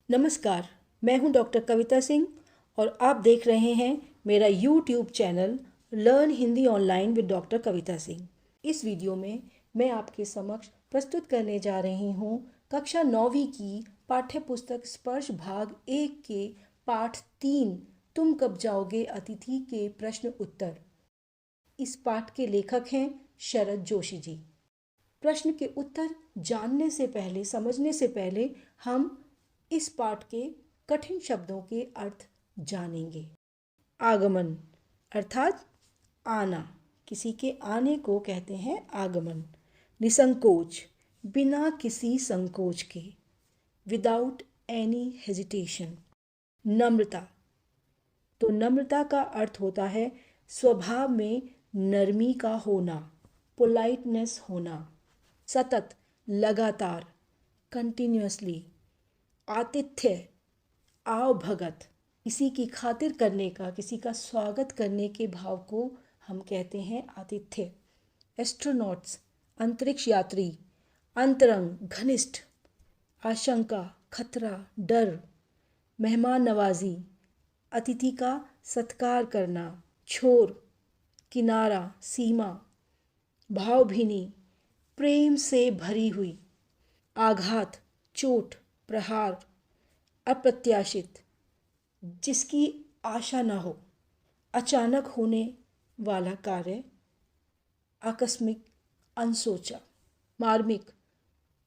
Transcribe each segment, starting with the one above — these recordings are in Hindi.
नमस्कार, मैं हूं डॉक्टर कविता सिंह और आप देख रहे हैं मेरा YouTube channel learn Hindi online with doctor Kavita Singh. इस वीडियो में मैं आपके समक्ष प्रस्तुत करने जा रही हूं कक्षा 9वीं की पाठ्य पुस्तक स्पर्श भाग 1 के पाठ 3 तुम कब जाओगे अतिथि के प्रश्न उत्तर। इस पाठ के लेखक हैं शरद जोशी जी। प्रश्न के उत्तर जानने से पहले, समझने से पहले हम इस पाठ के कठिन शब्दों के अर्थ जानेंगे। आगमन अर्थात आना, किसी के आने को कहते हैं आगमन। निसंकोच, बिना किसी संकोच के, विदाउट एनी हेजिटेशन। नम्रता, तो नम्रता का अर्थ होता है स्वभाव में नरमी का होना, पोलाइटनेस होना। सतत, लगातार, कंटिन्यूअसली। आतिथ्य, आवभगत, किसी की खातिर करने का, किसी का स्वागत करने के भाव को हम कहते हैं आतिथ्य। एस्ट्रोनॉट्स, अंतरिक्ष यात्री। अंतरंग, घनिष्ठ। आशंका, खतरा, डर। मेहमान नवाजी, अतिथि का सत्कार करना। छोर, किनारा, सीमा। भावभीनी, प्रेम से भरी हुई। आघात, चोट, प्रहार। अप्रत्याशित, जिसकी आशा न हो, अचानक होने वाला कार्य। आकस्मिक, अनसोचा। मार्मिक,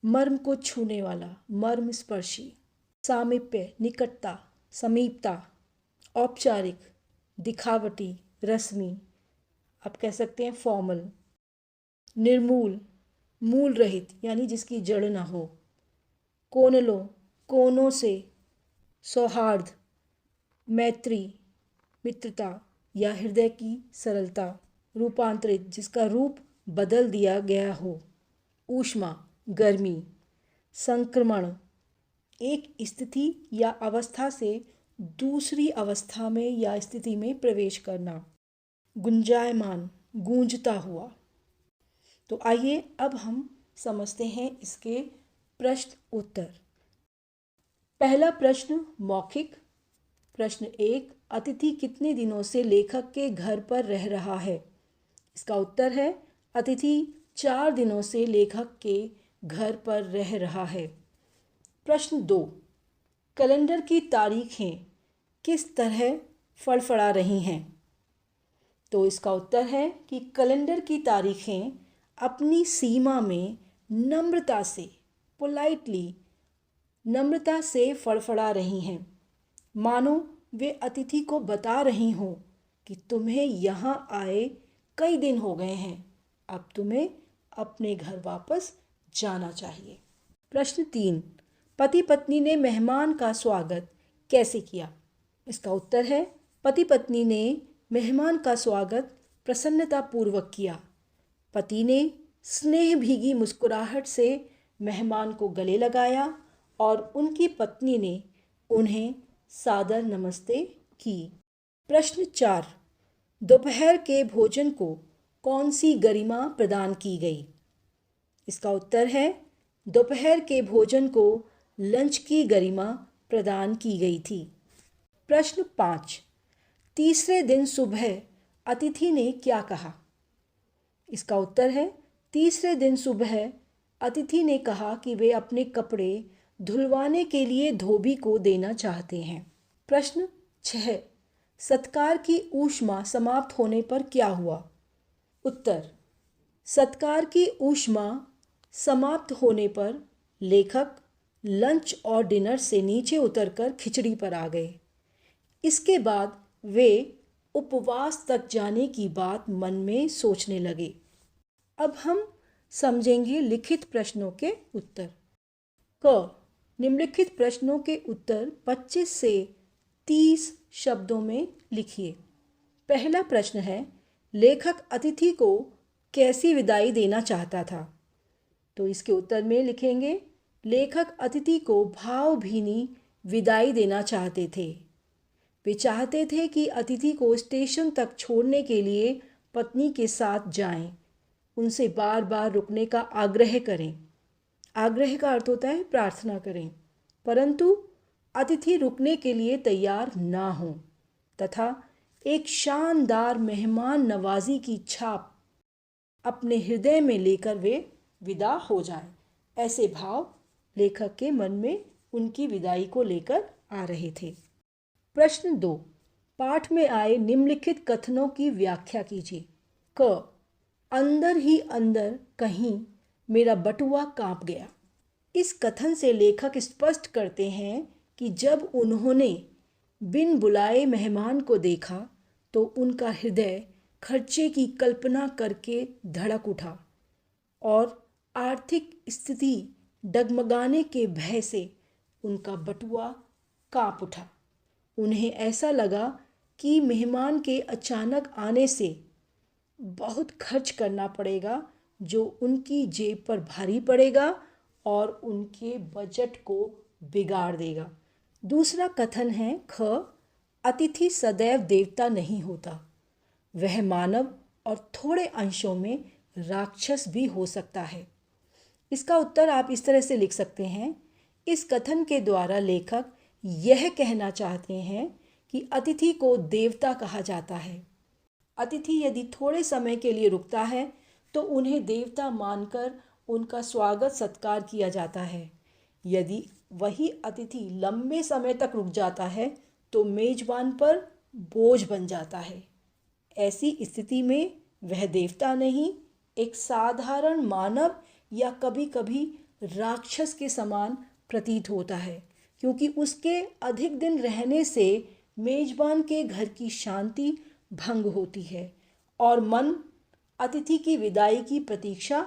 मर्म को छूने वाला, मर्म स्पर्शी। सामीप्य, निकटता, समीपता। औपचारिक, दिखावटी, रस्मी, आप कह सकते हैं फॉर्मल। निर्मूल, मूल रहित यानी जिसकी जड़ ना हो। कोनलो, कोनों से। सौहार्द, मैत्री, मित्रता या हृदय की सरलता। रूपांतरित, जिसका रूप बदल दिया गया हो। ऊष्मा, गर्मी। संक्रमण, एक स्थिति या अवस्था से दूसरी अवस्था में या स्थिति में प्रवेश करना। गुंजायमान, गूंजता हुआ। तो आइए अब हम समझते हैं इसके प्रश्न उत्तर। पहला प्रश्न मौखिक। प्रश्न 1, अतिथि कितने दिनों से लेखक के घर पर रह रहा है? इसका उत्तर है अतिथि 4 दिनों से लेखक के घर पर रह रहा है। प्रश्न 2, कैलेंडर की तारीखें किस तरह फड़फड़ा रही हैं? तो इसका उत्तर है कि कैलेंडर की तारीखें अपनी सीमा में नम्रता से, पोलाइटली, नम्रता से फड़फड़ा रही हैं, मानो वे अतिथि को बता रही हों कि तुम्हें यहाँ आए कई दिन हो गए हैं, अब तुम्हें अपने घर वापस जाना चाहिए। प्रश्न 3, पति पत्नी ने मेहमान का स्वागत कैसे किया? इसका उत्तर है पति पत्नी ने मेहमान का स्वागत प्रसन्नतापूर्वक किया। पति ने स्नेह भीगी मुस्कुराहट से मेहमान को गले लगाया और उनकी पत्नी ने उन्हें सादर नमस्ते की। प्रश्न 4, दोपहर के भोजन को कौन सी गरिमा प्रदान की गई? इसका उत्तर है दोपहर के भोजन को लंच की गरिमा प्रदान की गई थी। प्रश्न 5, तीसरे दिन सुबह अतिथि ने क्या कहा? इसका उत्तर है तीसरे दिन सुबह अतिथि ने कहा कि वे अपने कपड़े धुलवाने के लिए धोबी को देना चाहते हैं। प्रश्न 6, सत्कार की ऊष्मा समाप्त होने पर क्या हुआ? उत्तर, सत्कार की ऊष्मा समाप्त होने पर लेखक लंच और डिनर से नीचे उतरकर खिचड़ी पर आ गए। इसके बाद वे उपवास तक जाने की बात मन में सोचने लगे। अब हम समझेंगे लिखित प्रश्नों के उत्तर। क, निम्नलिखित प्रश्नों के उत्तर 25 से 30 शब्दों में लिखिए। पहला प्रश्न है, लेखक अतिथि को कैसी विदाई देना चाहता था? तो इसके उत्तर में लिखेंगे, लेखक अतिथि को भावभीनी विदाई देना चाहते थे। वे चाहते थे कि अतिथि को स्टेशन तक छोड़ने के लिए पत्नी के साथ जाएं, उनसे बार बार रुकने का आग्रह करें। आग्रह का अर्थ होता है प्रार्थना करें, परंतु अतिथि रुकने के लिए तैयार ना हों तथा एक शानदार मेहमान नवाजी की छाप अपने हृदय में लेकर वे विदा हो जाएं। ऐसे भाव लेखक के मन में उनकी विदाई को लेकर आ रहे थे। प्रश्न 2, पाठ में आए निम्नलिखित कथनों की व्याख्या कीजिए। क, अंदर ही अंदर कहीं मेरा बटुआ कांप गया। इस कथन से लेखक स्पष्ट करते हैं कि जब उन्होंने बिन बुलाए मेहमान को देखा तो उनका हृदय खर्चे की कल्पना करके धड़क उठा और आर्थिक स्थिति डगमगाने के भय से उनका बटुआ कांप उठा। उन्हें ऐसा लगा कि मेहमान के अचानक आने से बहुत खर्च करना पड़ेगा जो उनकी जेब पर भारी पड़ेगा और उनके बजट को बिगाड़ देगा। दूसरा कथन है ख, अतिथि सदैव देवता नहीं होता, वह मानव और थोड़े अंशों में राक्षस भी हो सकता है। इसका उत्तर आप इस तरह से लिख सकते हैं। इस कथन के द्वारा लेखक यह कहना चाहते हैं कि अतिथि को देवता कहा जाता है। अतिथि यदि थोड़े समय के लिए रुकता है तो उन्हें देवता मानकर उनका स्वागत सत्कार किया जाता है। यदि वही अतिथि लंबे समय तक रुक जाता है तो मेजबान पर बोझ बन जाता है। ऐसी स्थिति में वह देवता नहीं, एक साधारण मानव या कभी कभी राक्षस के समान प्रतीत होता है, क्योंकि उसके अधिक दिन रहने से मेजबान के घर की शांति भंग होती है और मन अतिथि की विदाई की प्रतीक्षा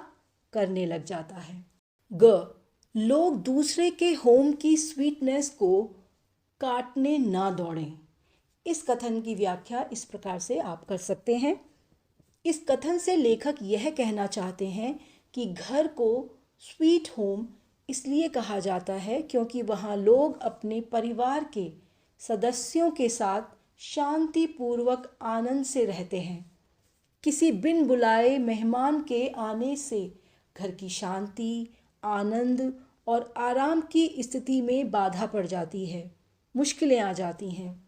करने लग जाता है। ग, लोग दूसरे के होम की स्वीटनेस को काटने ना दौड़ें। इस कथन की व्याख्या इस प्रकार से आप कर सकते हैं। इस कथन से लेखक यह कहना चाहते हैं कि घर को स्वीट होम इसलिए कहा जाता है क्योंकि वहाँ लोग अपने परिवार के सदस्यों के साथ शांतिपूर्वक आनंद से रहते हैं। किसी बिन बुलाए मेहमान के आने से घर की शांति, आनंद और आराम की स्थिति में बाधा पड़ जाती है, मुश्किलें आ जाती हैं।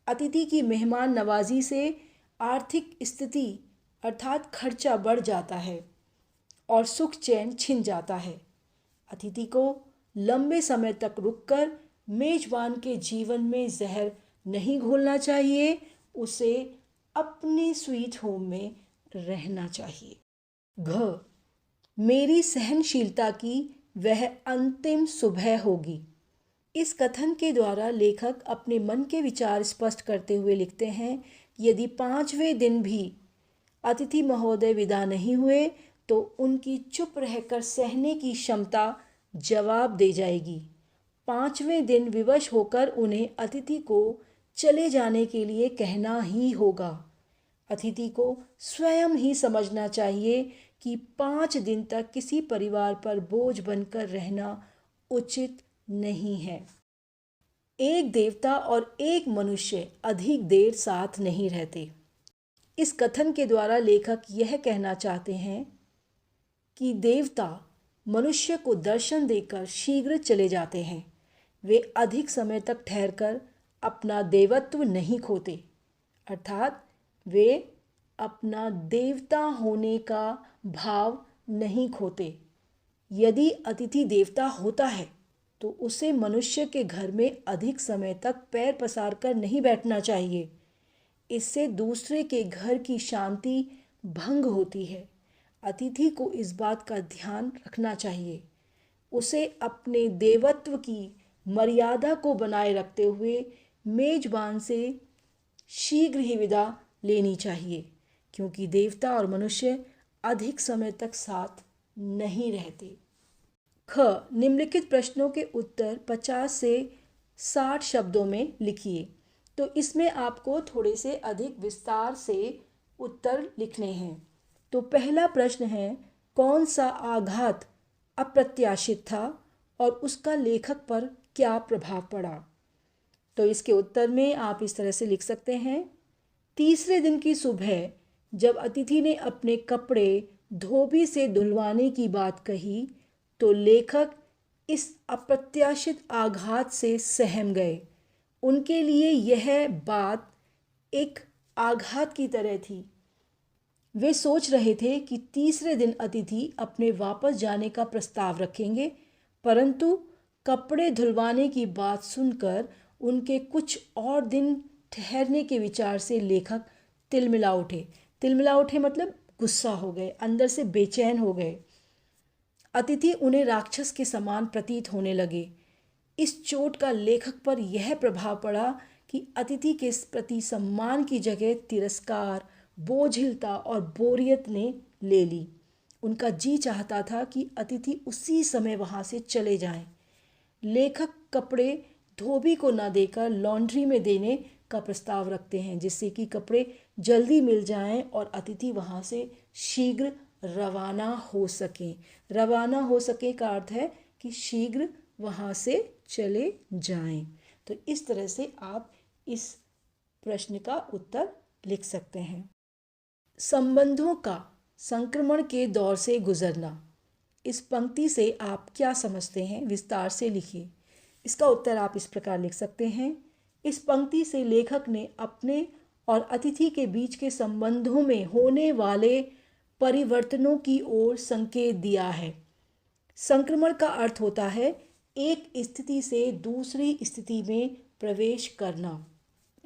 अतिथि की मेहमान नवाजी से आर्थिक स्थिति अर्थात खर्चा बढ़ जाता है और सुख चैन छिन जाता है। अतिथि को लंबे समय तक रुककर मेजबान के जीवन में जहर नहीं घोलना चाहिए, उसे अपने स्वीट होम में रहना चाहिए। घ, मेरी सहनशीलता की वह अंतिम सुबह होगी। इस कथन के द्वारा लेखक अपने मन के विचार स्पष्ट करते हुए लिखते हैं, यदि 5वें दिन भी अतिथि महोदय विदा नहीं हुए तो उनकी चुप रहकर सहने की क्षमता जवाब दे जाएगी। 5वें दिन विवश होकर उन्हें अतिथि को चले जाने के लिए कहना ही होगा। अतिथि को स्वयं ही समझना चाहिए कि 5 दिन तक किसी परिवार पर बोझ बनकर रहना उचित नहीं है। एक देवता और एक मनुष्य अधिक देर साथ नहीं रहते। इस कथन के द्वारा लेखक यह कहना चाहते हैं कि देवता मनुष्य को दर्शन देकर शीघ्र चले जाते हैं, वे अधिक समय तक ठहरकर अपना देवत्व नहीं खोते, अर्थात वे अपना देवता होने का भाव नहीं खोते। यदि अतिथि देवता होता है तो उसे मनुष्य के घर में अधिक समय तक पैर पसार कर नहीं बैठना चाहिए। इससे दूसरे के घर की शांति भंग होती है। अतिथि को इस बात का ध्यान रखना चाहिए। उसे अपने देवत्व की मर्यादा को बनाए रखते हुए मेजबान से शीघ्र ही विदा लेनी चाहिए, क्योंकि देवता और मनुष्य अधिक समय तक साथ नहीं रहते। ख, निम्नलिखित प्रश्नों के उत्तर 50 से 60 शब्दों में लिखिए। तो इसमें आपको थोड़े से अधिक विस्तार से उत्तर लिखने हैं। तो पहला प्रश्न है, कौन सा आघात अप्रत्याशित था और उसका लेखक पर क्या प्रभाव पड़ा? तो इसके उत्तर में आप इस तरह से लिख सकते हैं। तीसरे दिन की सुबह जब अतिथि ने अपने कपड़े धोबी से धुलवाने की बात कही तो लेखक इस अप्रत्याशित आघात से सहम गए। उनके लिए यह बात एक आघात की तरह थी। वे सोच रहे थे कि तीसरे दिन अतिथि अपने वापस जाने का प्रस्ताव रखेंगे, परंतु कपड़े धुलवाने की बात सुनकर उनके कुछ और दिन ठहरने के विचार से लेखक तिलमिला उठे। तिलमिला उठे मतलब गुस्सा हो गए, अंदर से बेचैन हो गए। अतिथि उन्हें राक्षस के समान प्रतीत होने लगे। इस चोट का लेखक पर यह प्रभाव पड़ा कि अतिथि के प्रति सम्मान की जगह तिरस्कार, बोझिलता और बोरियत ने ले ली। उनका जी चाहता था कि अतिथि उसी समय वहाँ से चले जाएं। लेखक कपड़े धोबी को न देकर लॉन्ड्री में देने का प्रस्ताव रखते हैं, जिससे कि कपड़े जल्दी मिल जाएं और अतिथि वहाँ से शीघ्र रवाना हो सकें। रवाना हो सके का अर्थ है कि शीघ्र वहाँ से चले जाएं। तो इस तरह से आप इस प्रश्न का उत्तर लिख सकते हैं। संबंधों का संक्रमण के दौर से गुजरना। इस पंक्ति से आप क्या समझते हैं, विस्तार से लिखिए। इसका उत्तर आप इस प्रकार लिख सकते हैं। इस पंक्ति से लेखक ने अपने और अतिथि के बीच के संबंधों में होने वाले परिवर्तनों की ओर संकेत दिया है। संक्रमण का अर्थ होता है एक स्थिति से दूसरी स्थिति में प्रवेश करना।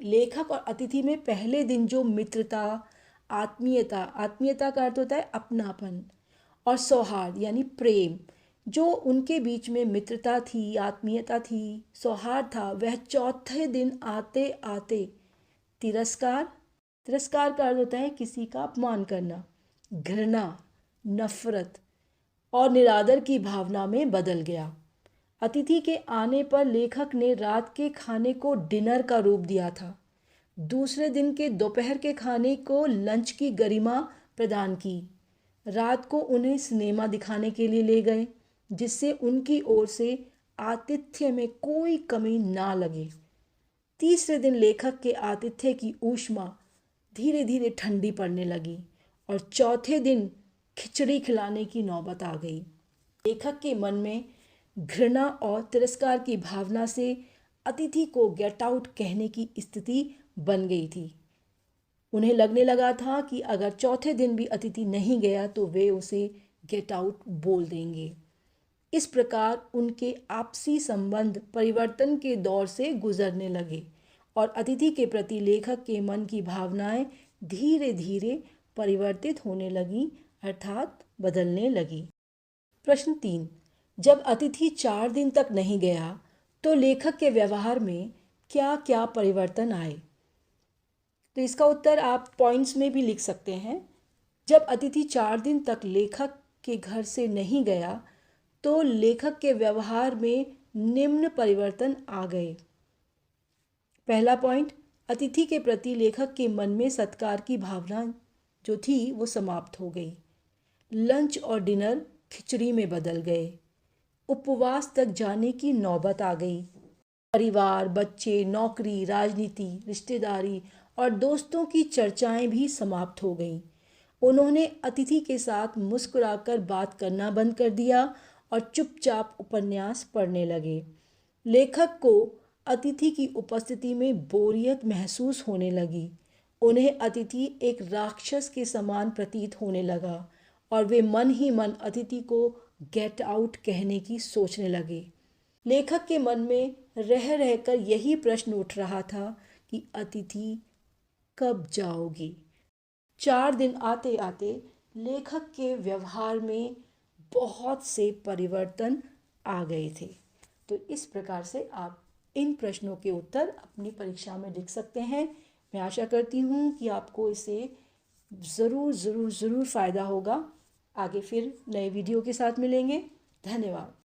लेखक और अतिथि में पहले दिन जो मित्रता, आत्मीयता का अर्थ होता है अपनापन, और सौहार्द यानी प्रेम, जो उनके बीच में मित्रता थी, आत्मीयता थी, सौहार्द था, वह चौथे दिन आते आते तिरस्कार का अर्थ होता है किसी का अपमान करना, घृणा, नफरत और निरादर की भावना में बदल गया। अतिथि के आने पर लेखक ने रात के खाने को डिनर का रूप दिया था। दूसरे दिन के दोपहर के खाने को लंच की गरिमा प्रदान की। रात को उन्हें सिनेमा दिखाने के लिए ले गए, जिससे उनकी ओर से आतिथ्य में कोई कमी ना लगे। तीसरे दिन लेखक के आतिथ्य की ऊष्मा धीरे धीरे ठंडी पड़ने लगी और चौथे दिन खिचड़ी खिलाने की नौबत आ गई। लेखक के मन में घृणा और तिरस्कार की भावना से अतिथि को गेट आउट कहने की स्थिति बन गई थी। उन्हें लगने लगा था कि अगर चौथे दिन भी अतिथि नहीं गया तो वे उसे गेट आउट बोल देंगे। इस प्रकार उनके आपसी संबंध परिवर्तन के दौर से गुजरने लगे और अतिथि के प्रति लेखक के मन की भावनाएं धीरे धीरे परिवर्तित होने लगी, अर्थात बदलने लगी। प्रश्न 3, जब अतिथि 4 दिन तक नहीं गया तो लेखक के व्यवहार में क्या क्या परिवर्तन आए? तो इसका उत्तर आप पॉइंट्स में भी लिख सकते हैं। जब अतिथि 4 दिन तक लेखक के घर से नहीं गया तो लेखक के व्यवहार में निम्न परिवर्तन आ गए। पहला पॉइंट, अतिथि के प्रति लेखक के मन में सत्कार की भावना जो थी वो समाप्त हो गई। लंच और डिनर खिचड़ी में बदल गए। उपवास तक जाने की नौबत आ गई। परिवार, बच्चे, नौकरी, राजनीति, रिश्तेदारी और दोस्तों की चर्चाएं भी समाप्त हो गईं। उन्होंने अतिथि के साथ मुस्कुराकर बात करना बंद कर दिया और चुपचाप उपन्यास पढ़ने लगे। लेखक को अतिथि की उपस्थिति में बोरियत महसूस होने लगी। उन्हें अतिथि एक राक्षस के समान प्रतीत होने लगा और वे मन ही मन अतिथि को गेट आउट कहने की सोचने लगे। लेखक के मन में रह रहकर यही प्रश्न उठ रहा था कि अतिथि कब जाओगी। 4 दिन आते आते लेखक के व्यवहार में बहुत से परिवर्तन आ गए थे। तो इस प्रकार से आप इन प्रश्नों के उत्तर अपनी परीक्षा में लिख सकते हैं। मैं आशा करती हूँ कि आपको इससे ज़रूर फ़ायदा होगा। आगे फिर नए वीडियो के साथ मिलेंगे। धन्यवाद।